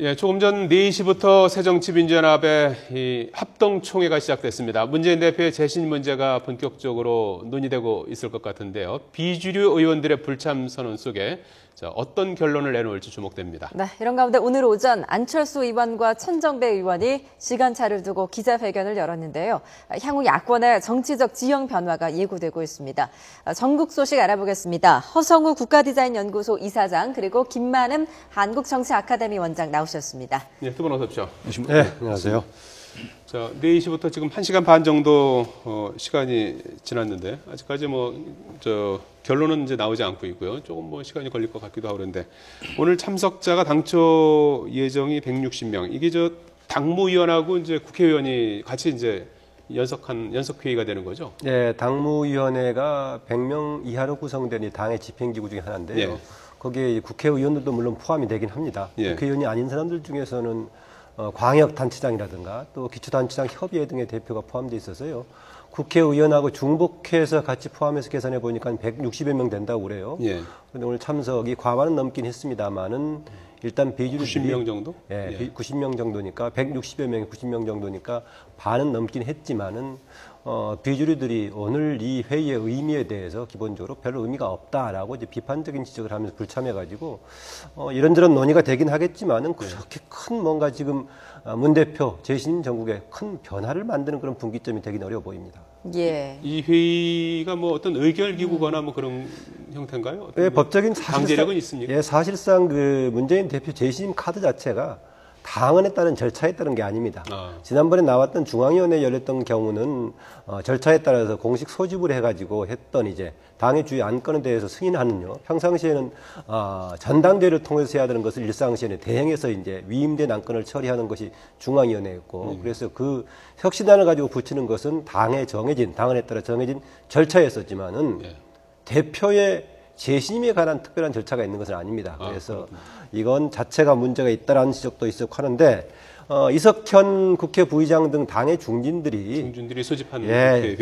예, 조금 전 4시부터 새정치민주연합의 이 합동총회가 시작됐습니다. 문재인 대표의 재신 문제가 본격적으로 논의되고 있을 것 같은데요. 비주류 의원들의 불참 선언 속에 어떤 결론을 내놓을지 주목됩니다. 네, 이런 가운데 오늘 오전 안철수 의원과 천정배 의원이 시간차를 두고 기자회견을 열었는데요. 향후 야권의 정치적 지형 변화가 예고되고 있습니다. 전국 소식 알아보겠습니다. 허성우 국가디자인연구소 이사장 그리고 김만음 한국정치아카데미 원장 나오셨습니다. 네, 두 분 어서 오십시오. 네, 안녕하세요. 자, 4시부터 지금 1시간 반 정도 시간이 지났는데 아직까지 결론은 이제 나오지 않고 있고요. 조금 시간이 걸릴 것 같기도 하고 그런데 오늘 참석자가 당초 예정이 160명. 이게 당무위원하고 이제 국회의원이 같이 이제 연석회의가 되는 거죠? 네, 당무위원회가 100명 이하로 구성된 당의 집행기구 중에 하나인데요. 예. 거기에 국회의원들도 물론 포함이 되긴 합니다. 예. 국회의원이 아닌 사람들 중에서는 광역단체장이라든가 또 기초단체장 협의회 등의 대표가 포함되어 있어서요. 국회의원하고 중복해서 같이 포함해서 계산해 보니까 한 160여 명 된다고 그래요. 그런데 예. 오늘 참석이 과반은 넘긴 했습니다만은 일단 비주류들이 90명 정도? 예, 90명 정도니까 160여 명이 90명 정도니까 반은 넘긴 했지만은 비주류들이 오늘 이 회의의 의미에 대해서 기본적으로 별로 의미가 없다라고 이제 비판적인 지적을 하면서 불참해가지고 이런저런 논의가 되긴 하겠지만은 그렇게 큰 뭔가 지금 문 대표 재신 정국에 큰 변화를 만드는 그런 분기점이 되긴 어려워 보입니다. 예. 이 회의가 어떤 의결 기구거나 그런 형태인가요? 예, 법적인 강제력은 있습니까? 예, 사실상 그 문재인 대표 재심 카드 자체가 당헌에 따른 절차에 따른 게 아닙니다. 지난번에 나왔던 중앙위원회 열렸던 경우는 절차에 따라서 공식 소집을 해가지고 했던 이제 당의 주요 안건에 대해서 승인하는요. 평상시에는 전당대회를 통해서 해야 되는 것을 일상시에는 대행해서 이제 위임된 안건을 처리하는 것이 중앙위원회였고 그래서 그 혁신안을 가지고 붙이는 것은 당헌에 따라 정해진 절차였었지만은 대표의 재심에 관한 특별한 절차가 있는 것은 아닙니다. 그래서 이건 자체가 문제가 있다라는 지적도 있었고 하는데 이석현 국회 부의장 등 당의 중진들이 소집한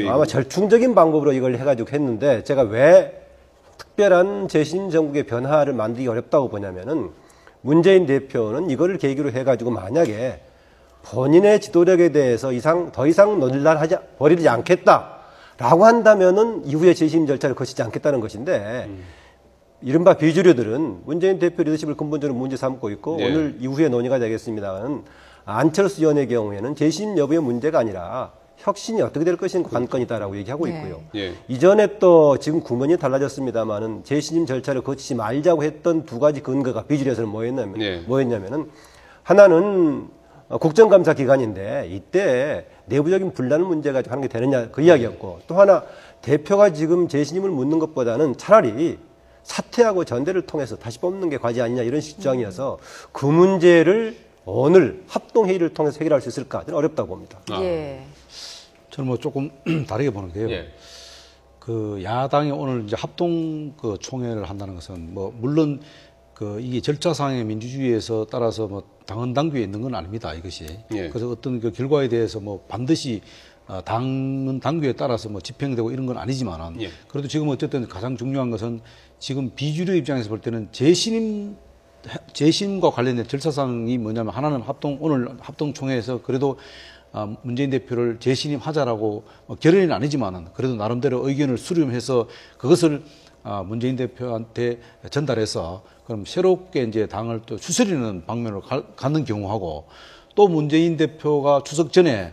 아마 절충적인 방법으로 이걸 해가지고 했는데 제가 왜 특별한 재심 정국의 변화를 만들기 어렵다고 보냐면은 문재인 대표는 이거를 계기로 해가지고 만약에 본인의 지도력에 대해서 더 이상 논란하지 버리지 않겠다. 라고 한다면은 이후에 재심 절차를 거치지 않겠다는 것인데 이른바 비주류들은 문재인 대표 리더십을 근본적으로 문제 삼고 있고 오늘 이후에 논의가 되겠습니다만 안철수 의원의 경우에는 재심 여부의 문제가 아니라 혁신이 어떻게 될 것인 관건이다라고 얘기하고 있고요. 이전에 또 지금 구문이 달라졌습니다만은 재심 절차를 거치지 말자고 했던 두 가지 근거가 비주류에서는 뭐였냐면은 하나는 국정감사 기간인데 이때 내부적인 분란 문제 가지고 하는 게 되느냐 그 이야기였고 또 하나 대표가 지금 재신임을 묻는 것보다는 차라리 사퇴하고 전대를 통해서 다시 뽑는 게 과제 아니냐 이런 주장이어서 그 문제를 오늘 합동회의를 통해서 해결할 수 있을까 저는 어렵다고 봅니다. 저는 조금 다르게 보는 게요. 그 야당이 오늘 이제 합동 총회를 한다는 것은 물론 이게 절차상의 민주주의에서 따라서 당헌 당규에 있는 건 아닙니다, 이것이. 그래서 어떤 그 결과에 대해서 반드시 당헌 당규에 따라서 집행되고 이런 건 아니지만은 그래도 지금 어쨌든 가장 중요한 것은 지금 비주류 입장에서 볼 때는 재심과 관련된 절차상이 뭐냐면 하나는 오늘 합동총회에서 그래도 문재인 대표를 재신임하자라고 결의는 아니지만은 그래도 나름대로 의견을 수렴해서 그것을 문재인 대표한테 전달해서 그럼 새롭게 이제 당을 또 추스리는 방면으로 가는 경우하고 또 문재인 대표가 추석 전에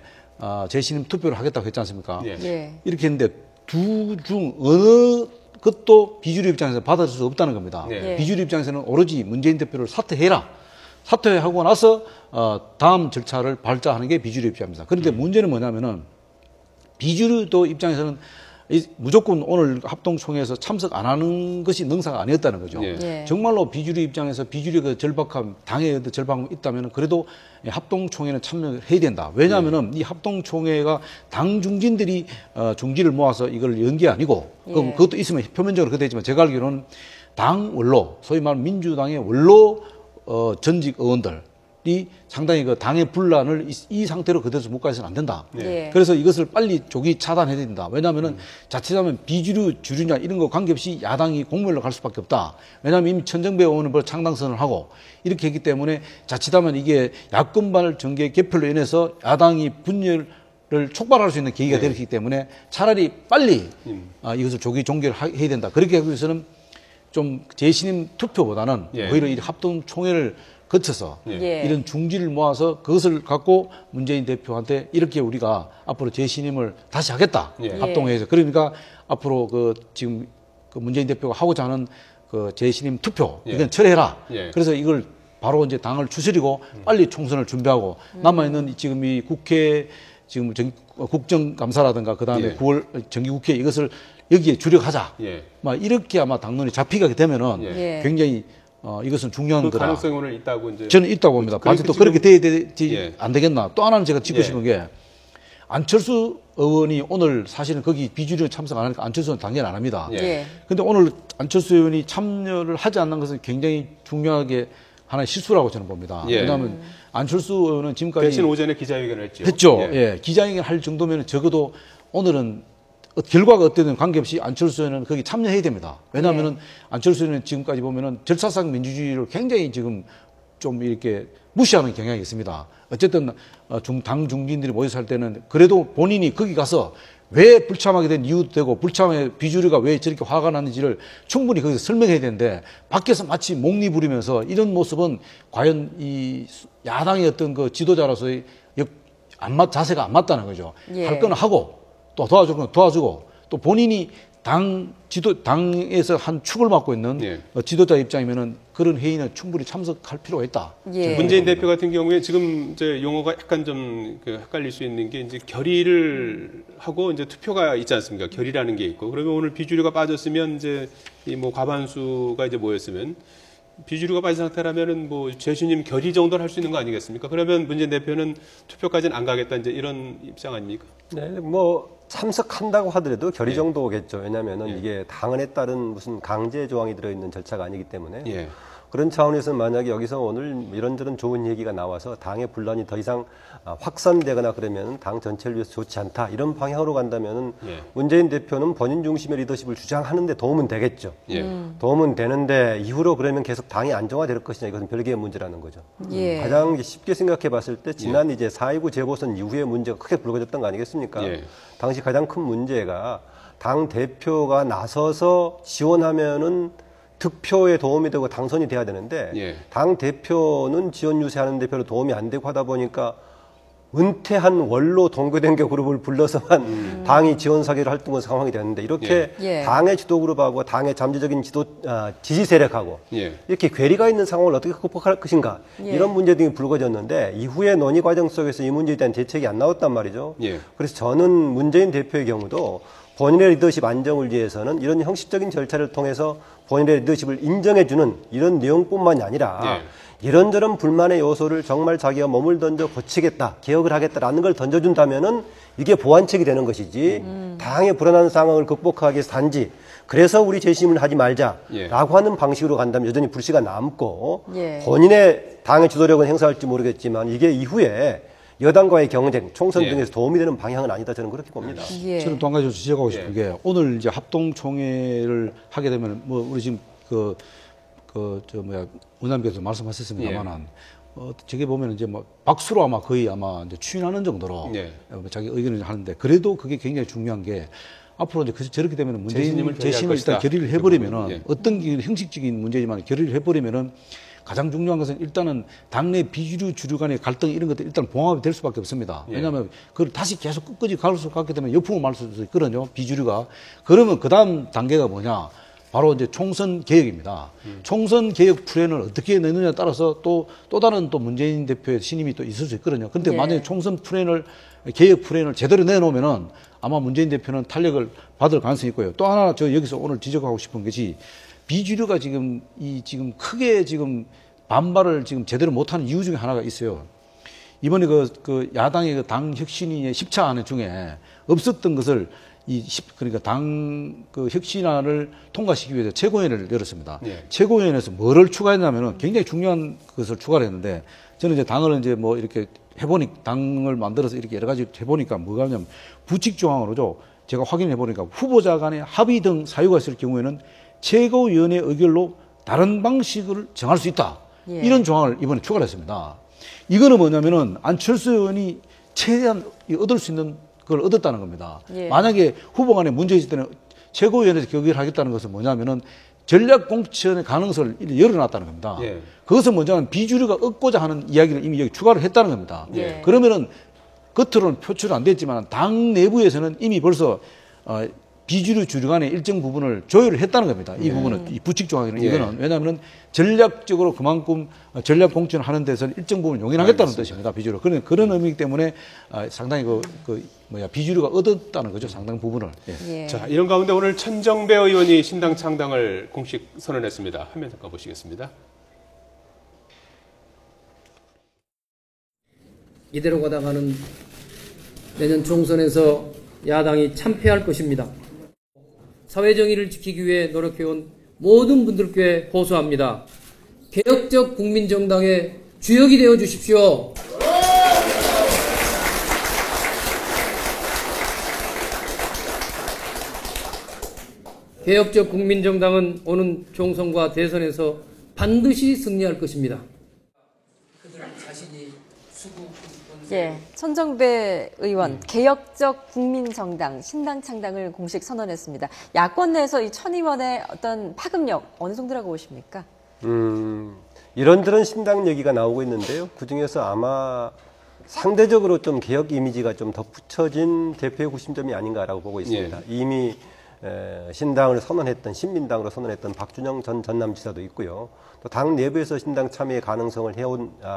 재신임 투표를 하겠다고 했지 않습니까? 이렇게 했는데 두 중 어느 것도 비주류 입장에서 받아들일 수 없다는 겁니다. 비주류 입장에서는 오로지 문재인 대표를 사퇴해라. 사퇴하고 나서 다음 절차를 밟자하는 게 비주류 입장입니다. 그런데 문제는 뭐냐면은 비주류도 입장에서는 무조건 오늘 합동총회에서 참석 안 하는 것이 능사가 아니었다는 거죠. 정말로 비주류 입장에서 비주류의 절박함, 당의 절박함이 있다면 그래도 합동총회는 참여를 해야 된다. 왜냐하면 이 합동총회가 당 중진들이 중지를 모아서 이걸 연 게 아니고 그것도 있으면 표면적으로 그렇게 되지만 제가 알기로는 당 원로, 소위 말하는 민주당의 원로 전직 의원들 상당히 그 당의 분란을 이 상태로 그대로 못 가서는 안 된다. 네. 그래서 이것을 빨리 조기 차단해야 된다. 왜냐하면은 자칫하면 비주류, 주류냐 이런 거 관계없이 야당이 공멸로 갈 수밖에 없다. 왜냐하면 이미 천정배 의원은 벌써 창당선을 하고 이렇게 했기 때문에 자칫하면 이게 야권발 정계 개편로 인해서 야당이 분열을 촉발할 수 있는 계기가 되기 때문에 차라리 빨리 이것을 조기 종결을 해야 된다. 그렇게 하기 위해서는 좀 재신임 투표보다는 오히려 이 합동총회를 거쳐서 이런 중지를 모아서 그것을 갖고 문재인 대표한테 이렇게 우리가 앞으로 재신임을 다시 하겠다. 합동회에서. 그러니까 앞으로 그 지금 그 문재인 대표가 하고자 하는 그 재신임 투표 이건 철회해라. 그래서 이걸 바로 이제 당을 추스리고 빨리 총선을 준비하고 남아있는 지금 이 국회 지금 국정감사라든가 그다음에 9월 정기국회 이것을 여기에 주력하자. 막 이렇게 아마 당론이 잡히게 되면은 굉장히 이것은 중요한 그 거다. 가능성이 오늘 있다고 이제 저는 있다고 봅니다. 반드시 또 그렇게 돼야 되지 안 되겠나. 또 하나는 제가 짚고 싶은 게 안철수 의원이 오늘 사실은 거기 비주류 참석 안 하니까 안철수 의원은 당연히 안 합니다. 근데 오늘 안철수 의원이 참여를 하지 않는 것은 굉장히 중요하게 하나의 실수라고 저는 봅니다. 왜냐하면 안철수 의원은 지금까지 대신 오전에 기자회견을 했죠. 했죠. 기자회견 할 정도면 적어도 오늘은 결과가 어떻든 관계없이 안철수 의원은 거기 참여해야 됩니다. 왜냐하면은 안철수 의원은 지금까지 보면은 절차상 민주주의를 굉장히 지금 좀 이렇게 무시하는 경향이 있습니다. 어쨌든 당 중진들이 모여서 할 때는 그래도 본인이 거기 가서 왜 불참하게 된 이유도 되고 불참의 비주류가 왜 저렇게 화가 났는지를 충분히 거기서 설명해야 되는데 밖에서 마치 목리 부리면서 이런 모습은 과연 이 야당의 어떤 그 지도자로서의 자세가 안 맞다는 거죠. 할 거는 하고 또 도와주고 또 본인이 당에서 한 축을 맡고 있는 지도자 입장이면은 그런 회의는 충분히 참석할 필요가 있다. 문재인 대표 같은 경우에 지금 이제 용어가 약간 좀 헷갈릴 수 있는 게 이제 결의를 하고 이제 투표가 있지 않습니까? 결의라는 게 있고 그러면 오늘 비주류가 빠졌으면 이제 이 뭐 과반수가 이제 모였으면 비주류가 빠진 상태라면은 뭐 재신임 결의 정도는 할 수 있는 거 아니겠습니까? 그러면 문재인 대표는 투표까지는 안 가겠다 이제 이런 입장 아닙니까? 네, 뭐 참석한다고 하더라도 결의 정도겠죠. 왜냐하면은 이게 당헌에 따른 무슨 강제 조항이 들어있는 절차가 아니기 때문에 그런 차원에서 만약에 여기서 오늘 이런저런 좋은 얘기가 나와서 당의 분란이 더 이상 확산되거나 그러면 당 전체를 위해서 좋지 않다 이런 방향으로 간다면은 문재인 대표는 본인 중심의 리더십을 주장하는데 도움은 되겠죠. 도움은 되는데 이후로 그러면 계속 당이 안정화될 것이냐 이것은 별개의 문제라는 거죠. 가장 쉽게 생각해 봤을 때 지난 이제 4.29 재보선 이후에 문제가 크게 불거졌던 거 아니겠습니까? 당시 가장 큰 문제가 당 대표가 나서서 지원하면은 득표에 도움이 되고 당선이 돼야 되는데 당 대표는 지원 유세하는 데 별로 도움이 안 되고 하다 보니까 은퇴한 원로 동교댕교 그룹을 불러서만 당이 지원 사기를 활동한 상황이 됐는데 이렇게 당의 지도 그룹하고 당의 잠재적인 지지 세력하고 이렇게 괴리가 있는 상황을 어떻게 극복할 것인가 이런 문제 등이 불거졌는데 이후에 논의 과정 속에서 이 문제에 대한 대책이 안 나왔단 말이죠. 그래서 저는 문재인 대표의 경우도 본인의 리더십 안정을 위해서는 이런 형식적인 절차를 통해서 본인의 리더십을 인정해주는 이런 내용뿐만이 아니라 이런저런 불만의 요소를 정말 자기가 몸을 던져 고치겠다, 개혁을 하겠다라는 걸 던져준다면은 이게 보완책이 되는 것이지 당의 불안한 상황을 극복하기 위해서 단지 그래서 우리 재심을 하지 말자라고 하는 방식으로 간다면 여전히 불씨가 남고 본인의 당의 주도력은 행사할지 모르겠지만 이게 이후에 여당과의 경쟁, 총선 등에서 도움이 되는 방향은 아니다 저는 그렇게 봅니다. 저는 또 한 가지 지적하고 싶은 게 오늘 이제 합동총회를 하게 되면 뭐 우리 지금 의원님께서 말씀하셨습니다만은 저게 보면 이제 뭐 박수로 아마 거의 아마 이제 추인하는 정도로 자기 의견을 하는데 그래도 그게 굉장히 중요한 게 앞으로 이제 저렇게 되면 문재인님을 재심을 일단 결의를 해버리면은 어떤 형식적인 문제지만 결의를 해버리면은 가장 중요한 것은 일단은 당내 비주류 주류 간의 갈등 이런 것들 일단 봉합이 될 수밖에 없습니다. 왜냐하면 그걸 다시 계속 끝까지 갈 수 갖게 되면 역풍을 맞을 수도 있거든요. 비주류가. 그러면 그 다음 단계가 뭐냐? 바로 이제 총선 개혁입니다. 총선 개혁 플랜을 어떻게 내느냐에 따라서 또 다른 또 문재인 대표의 신임이 또 있을 수 있거든요. 근데 만약에 총선 플랜을 개혁 플랜을 제대로 내놓으면은 아마 문재인 대표는 탄력을 받을 가능성이 있고요. 또 하나 저 여기서 오늘 지적하고 싶은 것이 비주류가 지금 크게 지금 반발을 지금 제대로 못하는 이유 중에 하나가 있어요. 이번에 그 야당의 그 당 혁신위의 10차 중에 없었던 것을 그러니까 당 그 혁신안을 통과시키기 위해서 최고위원회를 열었습니다. 최고위원회에서 뭐를 추가했냐면은 굉장히 중요한 것을 추가를 했는데 저는 이제 당을 이제 뭐 이렇게 해보니 당을 만들어서 이렇게 여러 가지 해보니까 뭐가 냐면 부칙 조항으로죠. 제가 확인해 보니까 후보자 간의 합의 등 사유가 있을 경우에는 최고위원회 의결로 다른 방식을 정할 수 있다. 예. 이런 조항을 이번에 추가를 했습니다. 이거는 뭐냐면은 안철수 의원이 최대한 얻을 수 있는 걸 얻었다는 겁니다. 예. 만약에 후보 간에 문제 있을 때는 최고위원회에서 결의하겠다는 것은 뭐냐면은 전략 공천의 가능성을 열어놨다는 겁니다. 예. 그것은 뭐냐면 비주류가 얻고자 하는 이야기를 이미 여기 추가를 했다는 겁니다. 예. 그러면은 겉으로는 표출은 안 됐지만 당 내부에서는 이미 벌써 비주류 주류 간의 일정 부분을 조율을 했다는 겁니다. 이 부분은 이 부칙 조항에는 예. 이거는 왜냐하면 전략적으로 그만큼 전략 공천을 하는 데서는 일정 부분 용인하겠다는 뜻입니다. 비주류. 그런 의미이기 때문에 상당히 비주류가 얻었다는 거죠. 상당 부분을. 예. 예. 자, 이런 가운데 오늘 천정배 의원이 신당 창당을 공식 선언했습니다. 화면 잠깐 보시겠습니다. 이대로 가다가는 내년 총선에서 야당이 참패할 것입니다. 사회정의를 지키기 위해 노력해온 모든 분들께 호소합니다. 개혁적 국민정당의 주역이 되어 주십시오. 개혁적 국민정당은 오는 총선과 대선에서 반드시 승리할 것입니다. 예, 천정배 의원 개혁적 국민정당 신당 창당을 공식 선언했습니다. 야권 내에서 이 천 의원의 어떤 파급력 어느 정도라고 보십니까? 이런저런 신당 얘기가 나오고 있는데요. 그중에서 아마 상대적으로 좀 개혁 이미지가 좀 덧붙여진 대표의 구심점이 아닌가라고 보고 있습니다. 예. 이미 신당을 선언했던 신민당으로 선언했던 박준영 전 전남지사도 있고요. 또 당 내부에서 신당 참여의 가능성을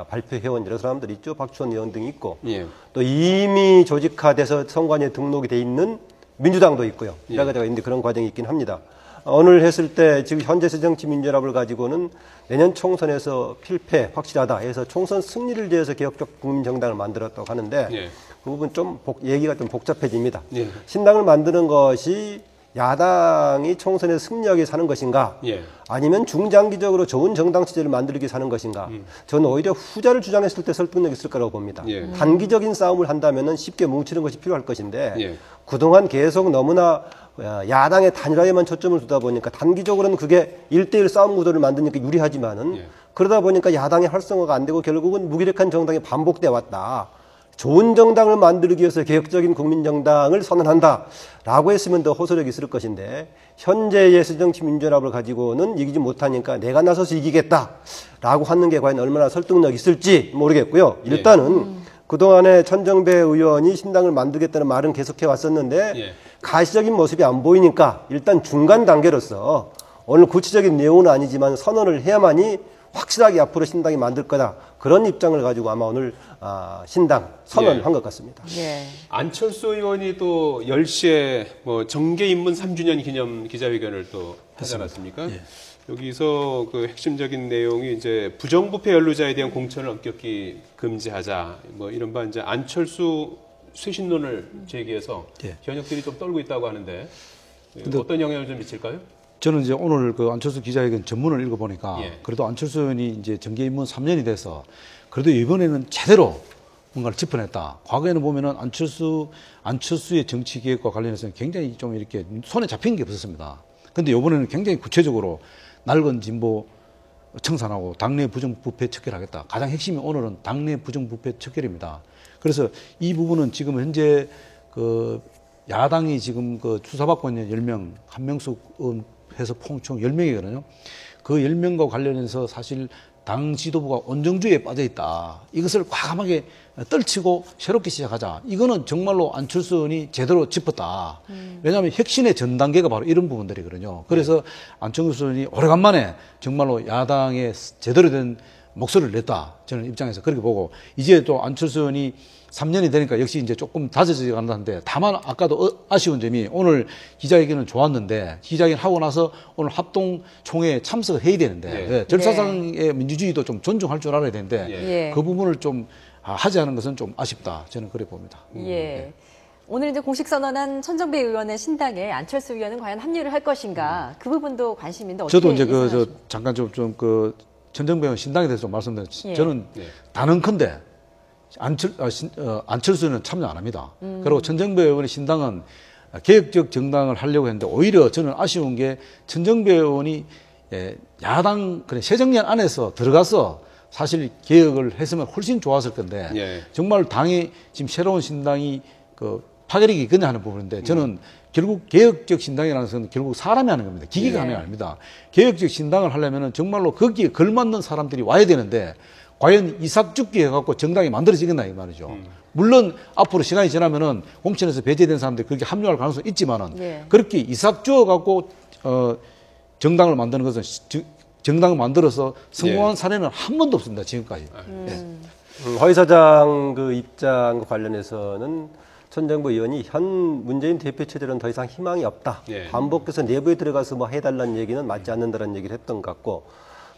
발표해온 여러 사람들이 있죠. 박주원 의원 등이 있고 예. 또 이미 조직화돼서 선관위에 등록이 돼 있는 민주당도 있고요. 여러 가지가 있는데 그런 과정이 있긴 합니다. 오늘 했을 때 지금 현재 새정치민주연합을 가지고는 내년 총선에서 필패 확실하다 해서 총선 승리를 위해서 개혁적 국민정당을 만들었다고 하는데 예. 그 부분 좀 얘기가 좀 복잡해집니다. 예. 신당을 만드는 것이 야당이 총선에서 승리하기 위해 사는 것인가 예. 아니면 중장기적으로 좋은 정당 체제를 만들기 위해 사는 것인가 저는 오히려 후자를 주장했을 때 설득력이 있을 거라고 봅니다. 예. 단기적인 싸움을 한다면 쉽게 뭉치는 것이 필요할 것인데 예. 그동안 계속 너무나 야당의 단일화에만 초점을 두다 보니까 단기적으로는 그게 1대1 싸움 구도를 만드니까 유리하지만은 예. 그러다 보니까 야당의 활성화가 안 되고 결국은 무기력한 정당이 반복돼 왔다. 좋은 정당을 만들기 위해서 개혁적인 국민정당을 선언한다라고 했으면 더 호소력이 있을 것인데 현재의 새정치민주연합을 가지고는 이기지 못하니까 내가 나서서 이기겠다라고 하는 게 과연 얼마나 설득력이 있을지 모르겠고요. 일단은 그동안에 천정배 의원이 신당을 만들겠다는 말은 계속해 왔었는데 예. 가시적인 모습이 안 보이니까 일단 중간 단계로서 오늘 구체적인 내용은 아니지만 선언을 해야만이 확실하게 앞으로 신당이 만들 거다. 그런 입장을 가지고 아마 오늘 신당 선언한 것 같습니다. 예. 안철수 의원이 또 10시에 뭐 정계 입문 3주년 기념 기자회견을 또 하지 않았습니까? 예. 여기서 그 핵심적인 내용이 이제 부정부패 연루자에 대한 공천을 엄격히 금지하자. 뭐 이른바 이제 안철수 쇄신론을 제기해서 예. 현역들이 좀 떨고 있다고 하는데 어떤 영향을 좀 미칠까요? 저는 이제 오늘 그 안철수 기자회견 전문을 읽어보니까 예. 그래도 안철수 의원이 이제 정계 입문 3년이 돼서 그래도 이번에는 제대로 뭔가를 짚어냈다. 과거에는 보면은 안철수의 정치 개혁과 관련해서는 굉장히 좀 이렇게 손에 잡히는 게 없었습니다. 근데 이번에는 굉장히 구체적으로 낡은 진보 청산하고 당내 부정부패 척결하겠다. 가장 핵심이 오늘은 당내 부정부패 척결입니다. 그래서 이 부분은 지금 현재 그 야당이 지금 그 수사받고 있는 10명, 한명숙 의원 해서 총 10명이거든요. 그 10명과 관련해서 사실 당 지도부가 온정주의에 빠져 있다. 이것을 과감하게 떨치고 새롭게 시작하자. 이거는 정말로 안철수 의원이 제대로 짚었다. 왜냐하면 혁신의 전 단계가 바로 이런 부분들이거든요. 그래서 안철수 의원이 오래간만에 정말로 야당에 제대로 된 목소리를 냈다. 저는 입장에서 그렇게 보고 이제 또 안철수 의원이 3년이 되니까 역시 이제 조금 다져져 간다는데 다만 아까도 아쉬운 점이 오늘 기자회견은 좋았는데 기자회견 하고 나서 오늘 합동총회에 참석을 해야 되는데 네. 절차상의 민주주의도 좀 존중할 줄 알아야 되는데 예. 그 부분을 좀 하지 않은 것은 좀 아쉽다. 저는 그래 봅니다. 예. 오늘 이제 공식 선언한 천정배 의원의 신당에 안철수 의원은 과연 합류를 할 것인가 그 부분도 관심인데 어떻게 저도 이제 예상하십니까? 잠깐 좀 천정배 의원 신당에 대해서 좀 말씀드리면 예. 저는 네. 단언컨대 안철수는 참여 안 합니다. 그리고 천정배 의원의 신당은 개혁적 정당을 하려고 했는데 오히려 저는 아쉬운 게 천정배 의원이 야당 그래 새정년 안에서 들어가서 사실 개혁을 했으면 훨씬 좋았을 건데 예. 정말 당이 지금 새로운 신당이 그 파괴력이 있겠냐 하는 부분인데 저는 결국 개혁적 신당이라는 것은 결국 사람이 하는 겁니다. 기계가 하는 게 아닙니다. 개혁적 신당을 하려면은 정말로 거기에 걸맞는 사람들이 와야 되는데 과연 이삭죽기 해갖고 정당이 만들어지겠나 이 말이죠. 물론 앞으로 시간이 지나면은 공천에서 배제된 사람들이 그렇게 합류할 가능성이 있지만은 예. 그렇게 이삭 주어갖고 정당을 만드는 것은 정당을 만들어서 성공한 사례는 한 번도 없습니다 지금까지. 허 이사장 그 입장과 관련해서는 천정배 의원이 현 문재인 대표 체제로는 더 이상 희망이 없다. 예. 반복해서 내부에 들어가서 뭐 해달라는 얘기는 맞지 않는다는 얘기를 했던 것 같고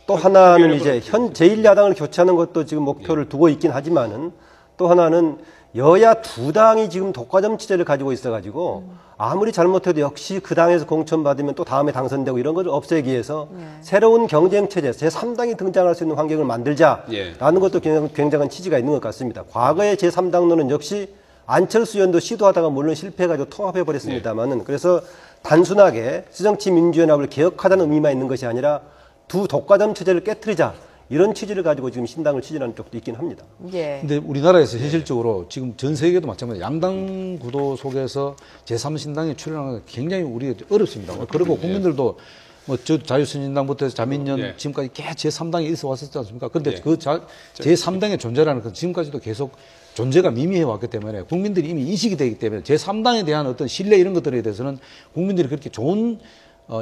또 하나는 이제 현 제1야당을 교체하는 것도 지금 목표를 두고 있긴 하지만은 또 하나는 여야 두 당이 지금 독과점 체제를 가지고 있어가지고 아무리 잘못해도 역시 그 당에서 공천받으면 또 다음에 당선되고 이런 걸 없애기 위해서 새로운 경쟁 체제 제3당이 등장할 수 있는 환경을 만들자라는 것도 굉장한 취지가 있는 것 같습니다. 과거의 제3당론은 역시 안철수 의원도 시도하다가 물론 실패해가지고 통합해버렸습니다만은 그래서 단순하게 새정치민주연합을 개혁하자는 의미만 있는 것이 아니라 두 독과점 체제를 깨트리자 이런 취지를 가지고 지금 신당을 추진하는 쪽도 있긴 합니다. 예. 근데 우리나라에서 현실적으로 지금 전 세계도 마찬가지로 양당 구도 속에서 제3신당에 출연하는 건 굉장히 우리가 어렵습니다. 그리고 국민들도 뭐 저 자유선진당부터 해서 자민련 예. 지금까지 계속 제3당에 있어 왔었지 않습니까? 근데 예. 그 제3당의 존재라는 건 지금까지도 계속 존재가 미미해 왔기 때문에 국민들이 이미 인식이 되기 때문에 제3당에 대한 어떤 신뢰 이런 것들에 대해서는 국민들이 그렇게 좋은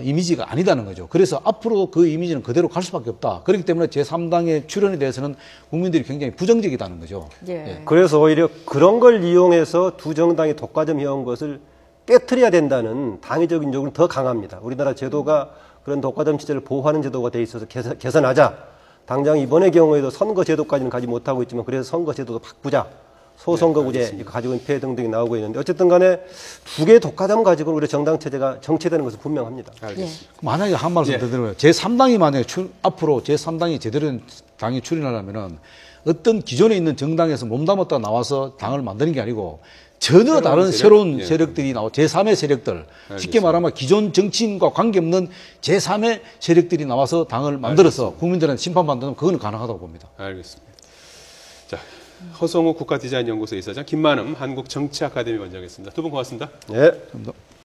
이미지가 아니다는 거죠. 그래서 앞으로 그 이미지는 그대로 갈 수밖에 없다. 그렇기 때문에 제3당의 출연에 대해서는 국민들이 굉장히 부정적이다는 거죠. 예. 그래서 오히려 그런 걸 이용해서 두 정당이 독과점 해온 것을 깨트려야 된다는 당위적인 요구는 더 강합니다. 우리나라 제도가 그런 독과점 체제를 보호하는 제도가 돼 있어서 개선하자. 당장 이번의 경우에도 선거 제도까지는 가지 못하고 있지만 그래서 선거 제도도 바꾸자. 소선거구제 가지고 있는 폐해 등등이 나오고 있는데 어쨌든 간에 두 개의 독과점 가지고 우리 정당 체제가 정체되는 것은 분명합니다. 알겠습니다. 만약에 한 말씀 더 드리면 제3당이 만약에 앞으로 제3당이 제대로 된 당이 출연하려면은 어떤 기존에 있는 정당에서 몸담았다 나와서 당을 만드는 게 아니고 전혀 다른 새로운 세력들이 나와 제3의 세력들 쉽게 말하면 기존 정치인과 관계없는 제3의 세력들이 나와서 당을 만들어서 국민들한테 심판받는 그거는 가능하다고 봅니다. 알겠습니다. 자, 허성우 국가디자인연구소 이사장, 김만음 한국정치아카데미 원장이었습니다. 두 분 고맙습니다. 네. 감사합니다.